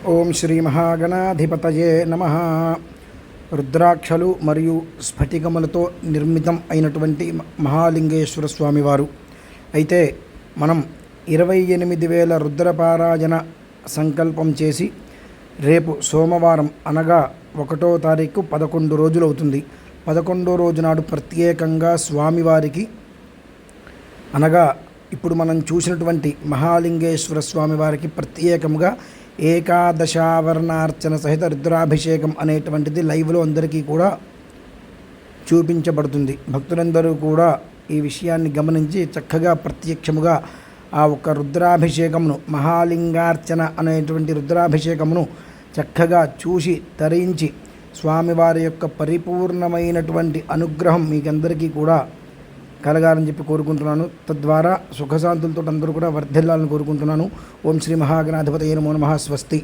ఓం శ్రీ మహాగణాధిపతయే నమః. రుద్రాక్షలు మరియు స్ఫటికములతో నిర్మితం అయినటువంటి మహాలింగేశ్వర స్వామివారు. అయితే మనం 28,000 రుద్రపారాయణ సంకల్పం చేసి రేపు సోమవారం అనగా 1వ తారీఖు 11 రోజులు అవుతుంది. 11వ రోజు నాడు ప్రత్యేకంగా స్వామివారికి అనగా ఇప్పుడు మనం చూసినటువంటి మహాలింగేశ్వర స్వామివారికి ప్రత్యేకంగా ఏకాదశావరణార్చన సహిత రుద్రాభిషేకం అనేటువంటిది లైవ్లో అందరికీ కూడా చూపించబడుతుంది. భక్తులందరూ కూడా ఈ విషయాన్ని గమనించి చక్కగా ప్రత్యక్షముగా ఆ ఒక్క రుద్రాభిషేకమును, మహాలింగార్చన అనేటువంటి రుద్రాభిషేకమును చక్కగా చూసి తరించి స్వామివారి యొక్క పరిపూర్ణమైనటువంటి అనుగ్రహం మీకందరికీ కూడా కలగాలని చెప్పి కోరుకుంటున్నాను. తద్వారా సుఖశాంతులతో అందరూ కూడా వర్ధిల్లాలని కోరుకుంటున్నాను. ఓం శ్రీ మహాగణాధిపతయే నమో నమః. స్వస్తి.